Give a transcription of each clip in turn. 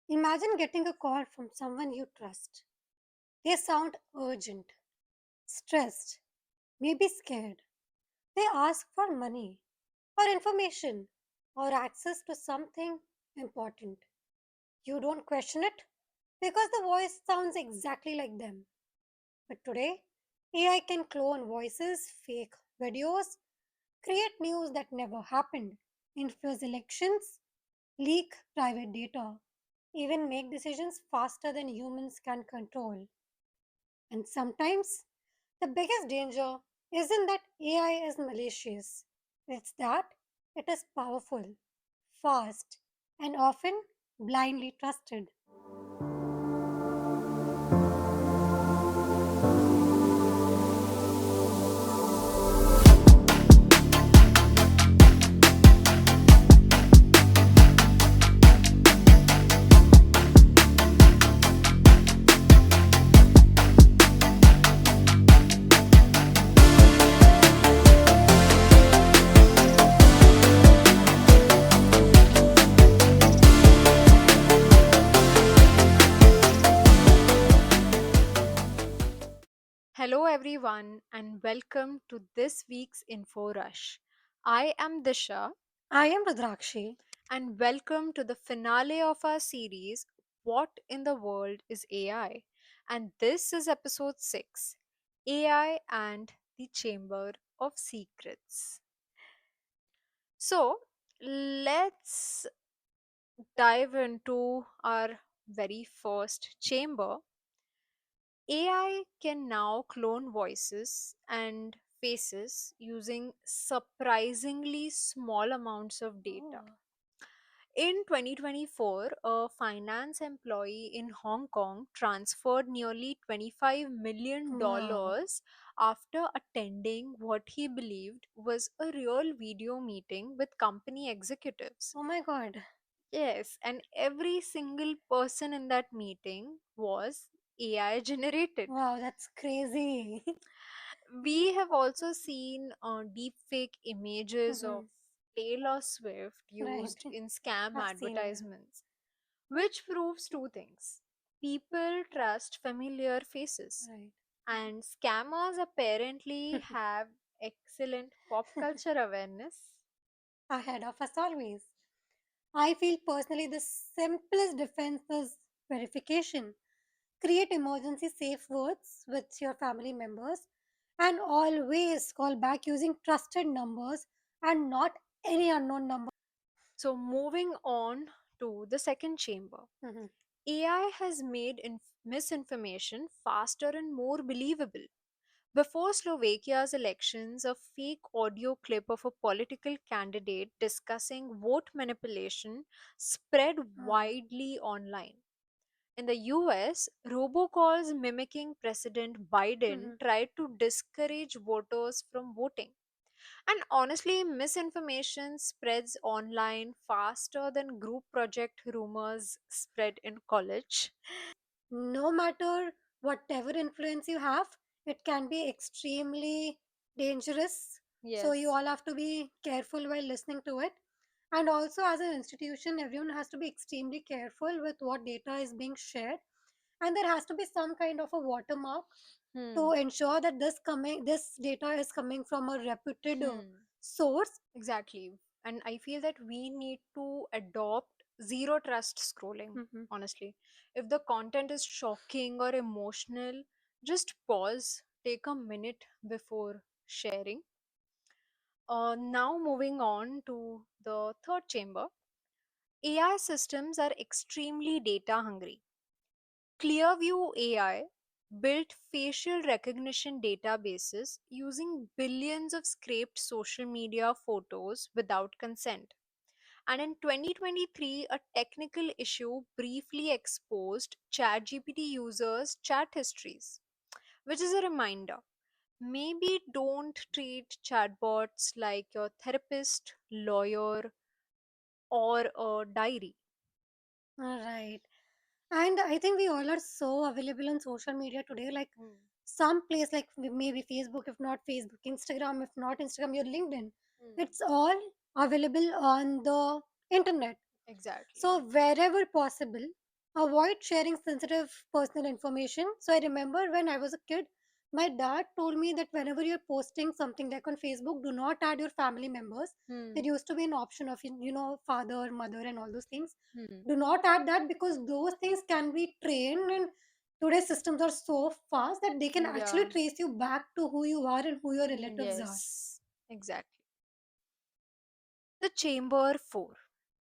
Imagine getting a call from someone you trust. They sound urgent, stressed, maybe scared. They ask for money, or information, or access to something important. You don't question it because the voice sounds exactly like them. But today, AI can clone voices, fake videos, create news that never happened, influence elections, leak private data, even make decisions faster than humans can control. And sometimes, the biggest danger isn't that AI is malicious, it's that it is powerful, fast, and often blindly trusted. Hello, everyone, and welcome to this week's Info Rush. I am Disha, I am Rudrakshi. and welcome to the finale of our series, What in the World is AI? And this is episode 6, AI and the Chamber of Secrets. So, let's dive into our very first chamber. AI can now clone voices and faces using surprisingly small amounts of data. Oh, In 2024, a finance employee in Hong Kong transferred nearly $25 wow. million after attending what he believed was a real video meeting with company executives. Oh my god. Yes, and every single person in that meeting was AI generated. Wow, that's crazy. We have also seen deepfake images of Mhm. Taylor Swift Right. used in scam I've seen it. advertisements, which proves two things. People trust familiar faces, Right. and scammers apparently have excellent pop culture awareness. Ahead of us always. I feel personally the simplest defense is verification. Create emergency safe words with your family members and always call back using trusted numbers and not any unknown number. So, moving on to the second chamber. Mhm. AI has made misinformation faster and more believable. Before Slovakia's elections, a fake audio clip of a political candidate discussing vote manipulation spread Ah. widely online. In the US, robocalls mimicking President Biden Mhm. tried to discourage voters from voting. And honestly, misinformation spreads online faster than group project rumors spread in college. No matter whatever influence you have, it can be extremely dangerous. So you Yes. all have to be careful while listening to it. And also, as an institution, everyone has to be extremely careful with what data is being shared. And there has to be some kind of a watermark Hmm. to ensure that this data is coming from a reputed Hmm. source. Exactly. And I feel that we need to adopt zero trust scrolling, Mhm. honestly. If the content is shocking or emotional, just pause, take a minute before sharing. Now, moving on to the third chamber. AI systems are extremely data hungry. Clearview AI built facial recognition databases using billions of scraped social media photos without consent. And in 2023, a technical issue briefly exposed ChatGPT users' chat histories, which is a reminder. Maybe don't treat chatbots like your therapist, lawyer, or a diary. All right. And I think we all are so available on social media today. Like Hmm. some place, like maybe Facebook, if not Facebook, Instagram, if not Instagram, your LinkedIn. Hmm. It's all available on the internet. Exactly. So wherever possible, Avoid sharing sensitive personal information. So I remember when I was a kid, my dad told me that whenever you're posting something like on Facebook, do not add your family members. There Hmm. used to be an option of, father, mother, and all those things. Hmm. Do not add that because those things can be trained, and today's systems are so fast that they can actually Yeah. trace you back to who you are and who your relatives are. Yes. Exactly. The Chamber 4.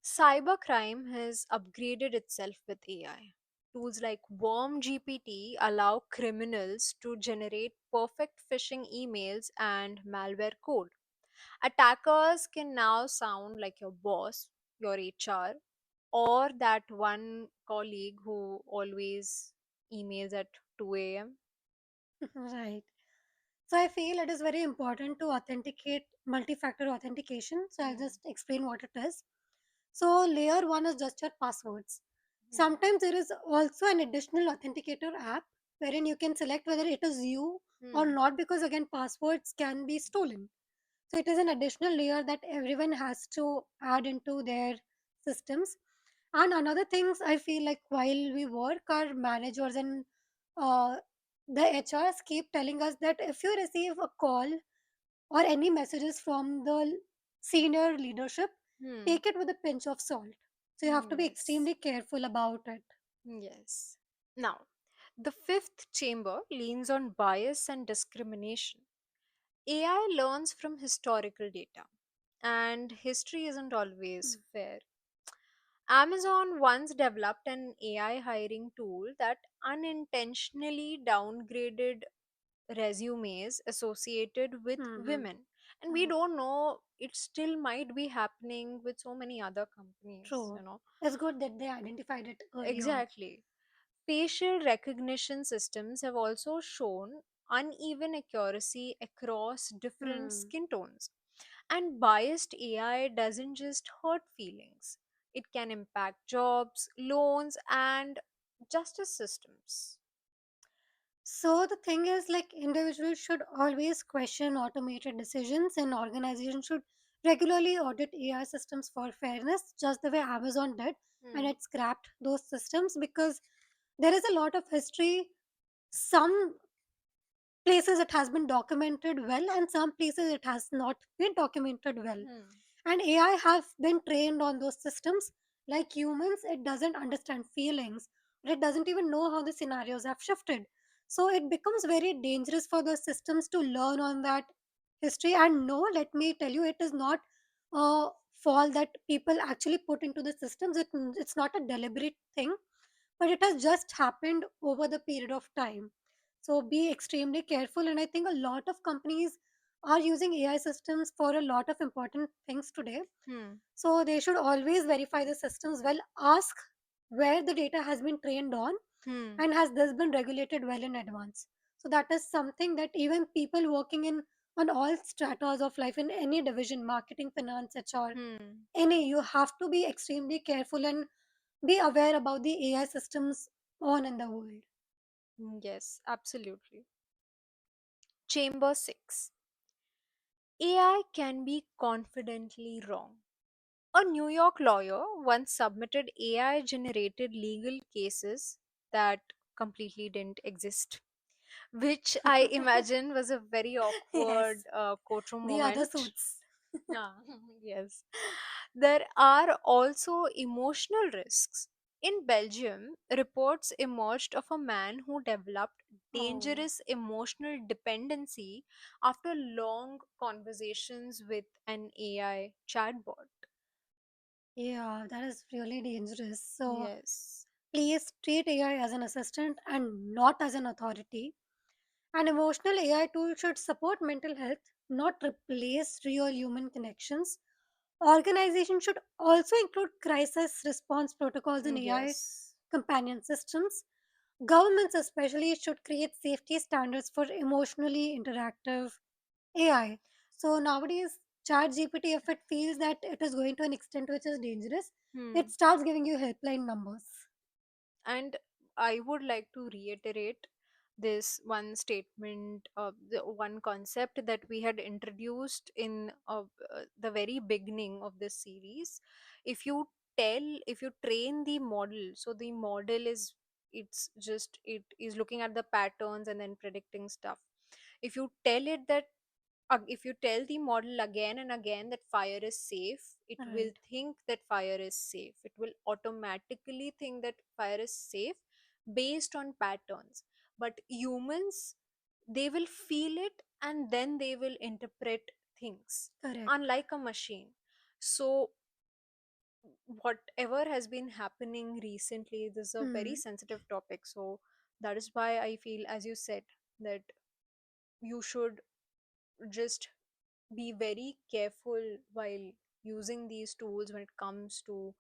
Cybercrime has upgraded itself with AI. Tools like Worm GPT allow criminals to generate perfect phishing emails and malware code. Attackers can now sound like your boss, your HR, or that one colleague who always emails at 2 a.m. Right. So I feel it is very important to authenticate multi-factor authentication. So I'll Hmm. just explain what it is. So layer one is just your passwords. Hmm. Sometimes there is also an additional authenticator app wherein you can select whether it is you or Hmm. not, because again passwords can be stolen. So it is an additional layer that everyone has to add into their systems. And another things I feel like while we work, our managers and uh, the HRs keep telling us that if you receive a call or any messages from the senior leadership, Hmm. take it with a pinch of salt. So you have to be Yes. extremely careful about it. Yes. Now, the fifth chamber leans on bias and discrimination. AI learns from historical data, and history isn't always fair. Amazon once developed an AI hiring tool that unintentionally downgraded resumes associated with Mm-hmm. women. And we don't know, it still might be happening with so many other companies, True. you know. It's good that they identified it early on. Exactly. Facial recognition systems have also shown uneven accuracy across different Hmm. skin tones. And biased AI doesn't just hurt feelings, it can impact jobs, loans, and justice systems. So the thing is, like, individuals should always question automated decisions, and organizations should regularly audit AI systems for fairness, just the way Amazon did, and Hmm. it scrapped those systems because there is a lot of history. Some places it has been documented well, and some places it has not been documented well. Hmm. And AI have been trained on those systems. Like humans, it doesn't understand feelings, or it doesn't even know how the scenarios have shifted. So it becomes very dangerous for the systems to learn on that history. And no, let me tell you, it is not a fall that people actually put into the systems. It's not a deliberate thing, but it has just happened over the period of time. So be extremely careful. And I think a lot of companies are using AI systems for a lot of important things today. Hmm. So they should always verify the systems well, ask where the data has been trained on, Hmm. and has this been regulated well in advance. So that is something that even people working in on all stratas of life in any division, marketing, finance, HR, Hmm. any, you have to be extremely careful and be aware about the AI systems on in the world. Yes, absolutely. Chamber 6. AI can be confidently wrong. A New York lawyer once submitted AI generated legal cases that completely didn't exist, which I imagine was a very Yes, awkward courtroom the other moment. suits. Ah, yes. There are also emotional risks. In Belgium, reports emerged of a man who developed Oh, dangerous emotional dependency after long conversations with an AI chatbot. yeah, that is really dangerous. So Yes. please treat AI as an assistant and not as an authority. An emotional AI tool should support mental health, not replace real human connections. Organizations should also include crisis response protocols in AI Yes. companion systems. Governments, especially, should create safety standards for emotionally interactive AI. So nowadays, ChatGPT, if it feels that it is going to an extent which is dangerous, it Hmm. starts giving you helpline numbers. And I would like to reiterate this one statement, the one concept that we had introduced in the very beginning of this series. If you if you train the model, so the model is, it's just, it is looking at the patterns and then predicting stuff. If you tell it that, if you tell the model again and again that fire is safe, it will Right. think that fire is safe. It will automatically think that fire is safe based on patterns. But humans, they will feel it and then they will interpret things, Correct. unlike a machine. So whatever has been happening recently, this is a very Hmm. sensitive topic. So that is why I feel, as you said, that you should just be very careful while using these tools when it comes to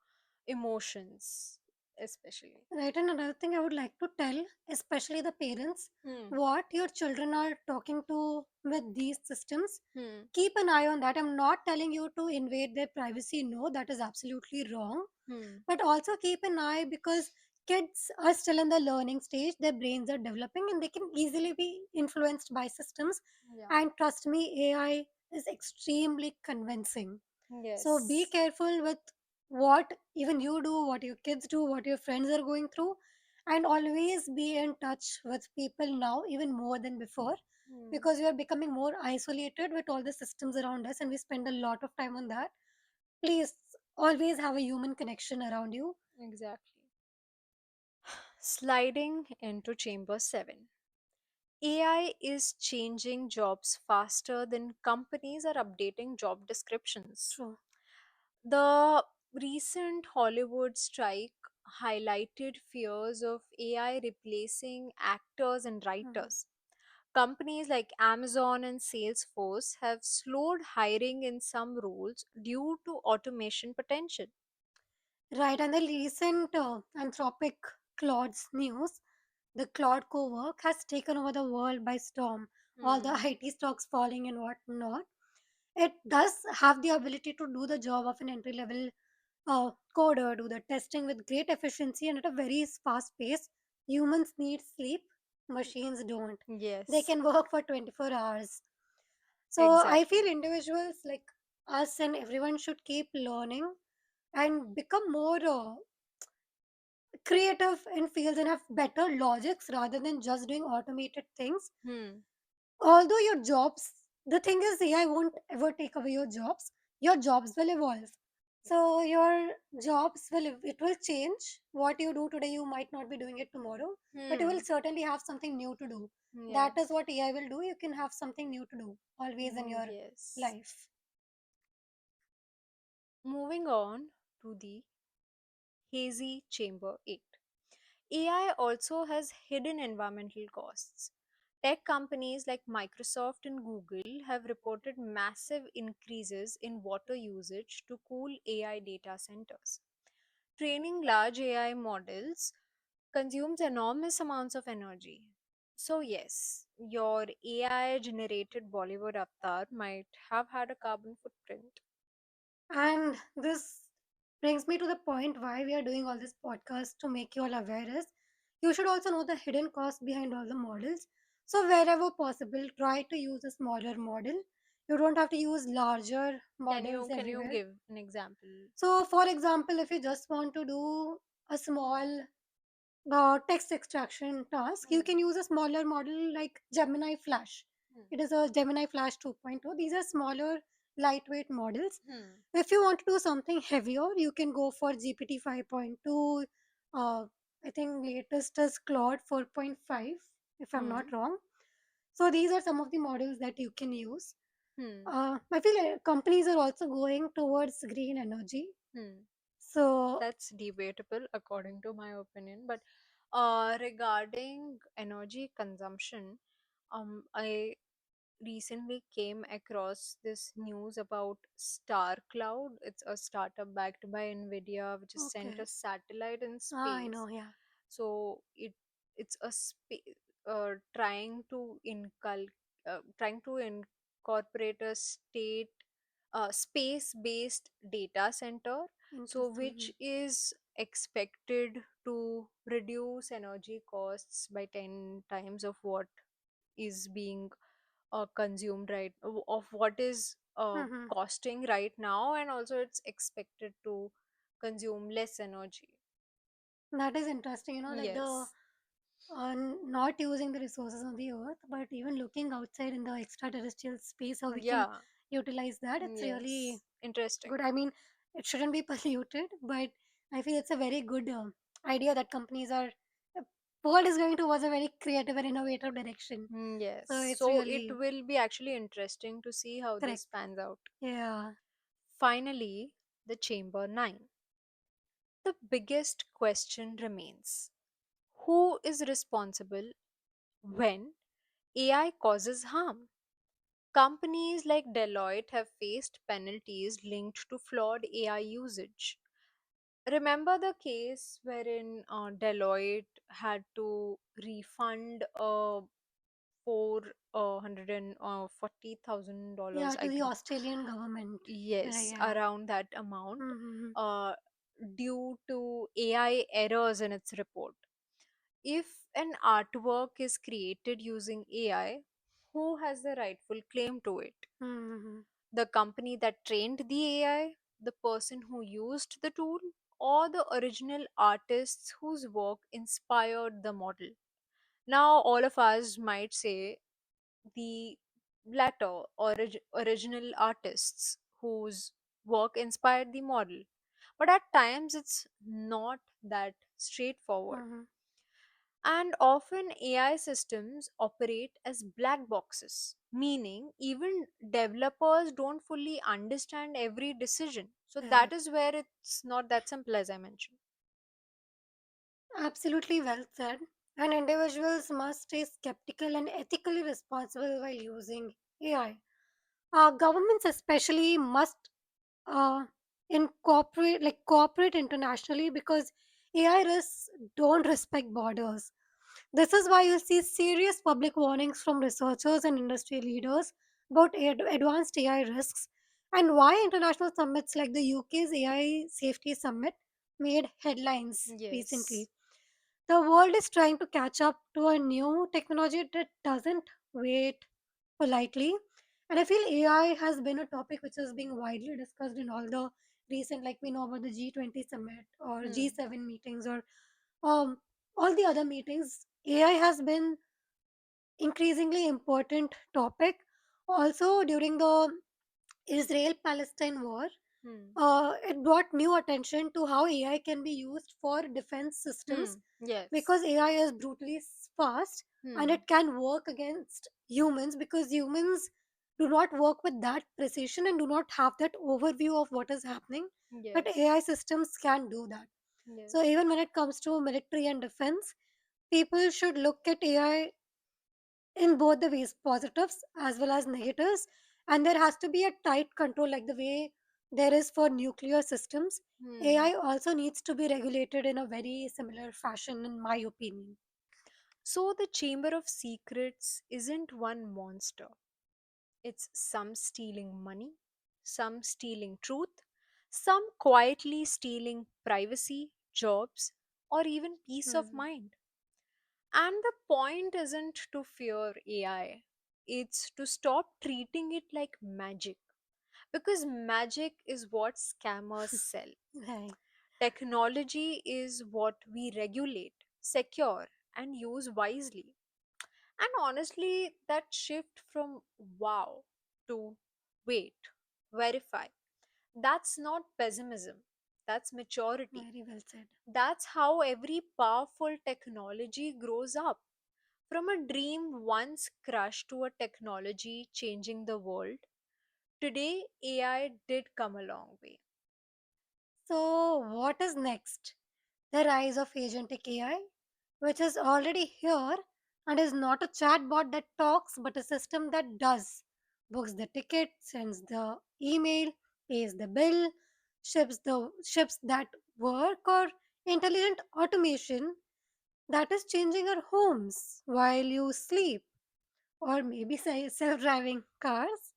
emotions, especially. Right, and another thing I would like to tell, especially the parents, Hmm. what your children are talking to with these systems. Hmm. Keep an eye on that. I'm not telling you to invade their privacy. No, that is absolutely wrong. Hmm. But also keep an eye because kids are still in the learning stage. Their brains are developing and they can easily be influenced by systems. Yeah. And trust me, AI is extremely convincing. So be Yes. careful with what even you do, what your kids do, what your friends are going through, and always be in touch with people now, even more than before, Hmm. because we are becoming more isolated with all the systems around us and we spend a lot of time on that. Please always have a human connection around you. Exactly. Sliding into chamber 7. AI is changing jobs faster than companies are updating job descriptions. True. The recent Hollywood strike highlighted fears of AI replacing actors and Mhm. writers. Companies like Amazon and Salesforce have slowed hiring in some roles due to automation potential. Right, and the recent Anthropic Claude's news, the Claude co-work has taken over the world by storm. All the Hmm. IT stocks falling and whatnot. It does have the ability to do the job of an entry level coder, do the testing with great efficiency and at a very fast pace. Humans need sleep, machines don't. They Yes, can work for 24 hours. So I feel exactly. individuals like us and everyone should keep learning and become more creative in fields and have better logics rather than just doing automated things. Hmm. Although your jobs, the thing is AI won't ever take away your jobs will evolve. So your jobs will, it will change. What you do today you might not be doing it tomorrow, but you will Hmm. certainly have something new to do. Yeah. That is what AI will do. You can have something new to do always in your Yes. life. Moving on to the hazy chamber 8. AI also has hidden environmental costs. Tech companies like Microsoft and Google have reported massive increases in water usage to cool AI data centers. Training large AI models consumes enormous amounts of energy. So, yes, your AI generated Bollywood avatar might have had a carbon footprint. And this brings me to the point why we are doing all this podcast to make you all aware is you should also know the hidden cost behind all the models. So wherever possible, try to use a smaller model. You don't have to use larger models Can you everywhere. give an example? So for example, if you just want to do a small text extraction task, you Hmm. can use a smaller model like Gemini Flash. Hmm. It is a Gemini Flash 2.0. These are smaller, lightweight models. Hmm. If you want to do something heavier, you can go for GPT 5.2. I think latest is Claude 4.5, if I'm not Hmm. wrong. So these are some of the models that you can use. Hmm. I feel companies are also going towards green energy. Hmm. So, That's debatable according to my opinion. But regarding energy consumption, I recently came across this news about Star Cloud. It's a startup backed by Nvidia, which has sent okay. a satellite in I space. know, yeah. So it's a trying to trying to incorporate a space based data center, so which Interesting. is expected to reduce energy costs by 10 times of what is being consumed right of what is Mm-hmm. costing right now, and also it's expected to consume less energy. That is interesting, like the Yes. not using the resources on the earth, but even looking outside in the extraterrestrial space, how we can Yeah. utilize that. It's really Yes. Interesting. good. I mean, it shouldn't be polluted, but I feel it's a very good idea that companies are. The world is going towards a very creative and innovative direction. Yes. So it's So it really will be actually interesting to see how correct. this pans out. Yeah. Finally, the Chamber 9. The biggest question remains: who is responsible when AI causes harm? Companies like Deloitte have faced penalties linked to flawed AI usage. Remember the case wherein Deloitte had to refund Yeah, $440,000, to I the think. Australian government. Yes, Yeah. around that amount, Mm-hmm. uh, due to AI errors in its report. If an artwork is created using AI, who has the rightful claim to it? Mm-hmm. The company that trained the AI, the person who used the tool, or the original artists whose work inspired the model? Now, all of us might say the latter, original artists whose work inspired the model. But at times, it's not that straightforward. Mm-hmm. And often AI systems operate as black boxes, meaning even developers don't fully understand every decision. So that Correct. is where it's not that simple, as I mentioned. Absolutely well said. And individuals must stay skeptical and ethically responsible while using AI. Governments especially must uh, cooperate internationally because AI risks don't respect borders. This is why you see serious public warnings from researchers and industry leaders about advanced AI risks, and why international summits like the UK's AI Safety Summit made headlines Yes. recently. The world is trying to catch up to a new technology that doesn't wait politely. And I feel AI has been a topic which is being widely discussed in all the recent, like we know about the G20 summit or Hmm. G7 meetings or um, all the other meetings. AI has been increasingly important topic. Also during the Israel-Palestine war, Hmm. it brought new attention to how AI can be used for defense systems Hmm. Yes. because AI is brutally fast and Hmm. it can work against humans because humans do not work with that precision and do not have that overview of what is happening. But Yes. AI systems can do that. So Yes. even when it comes to military and defense, people should look at AI in both the ways, positives as well as negatives, and there has to be a tight control like the way there is for nuclear systems. Hmm. AI also needs to be regulated in a very similar fashion in my opinion. So the Chamber of Secrets isn't one monster. It's some stealing money, some stealing truth, some quietly stealing privacy, jobs, or even peace of Hmm. mind. And the point isn't to fear AI, it's to stop treating it like magic. Because magic is what scammers sell. Right. Technology is what we regulate, secure, and use wisely. And honestly, that shift from wow to wait, verify, that's not pessimism, that's maturity. Very well said. That's how every powerful technology grows up. From a dream once crushed to a technology changing the world, today AI did come a long way. So, what is next? The rise of agentic AI, which is already here and is not a chatbot that talks but a system that does. Books the ticket, sends the email, pays the bill, ships that work, or intelligent automation that is changing our homes while you sleep, or maybe say self-driving cars,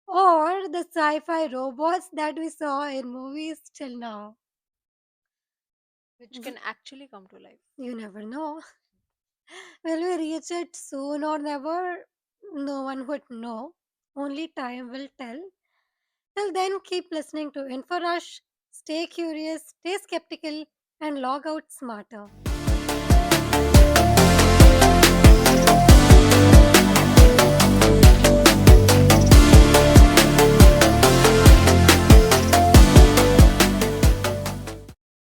or the sci-fi robots that we saw in movies till now. Which can actually come to life. You never know. Will we reach it soon or never? No one would know. Only time will tell. Till then, keep listening to InfoRush. Stay curious, stay skeptical, and log out smarter.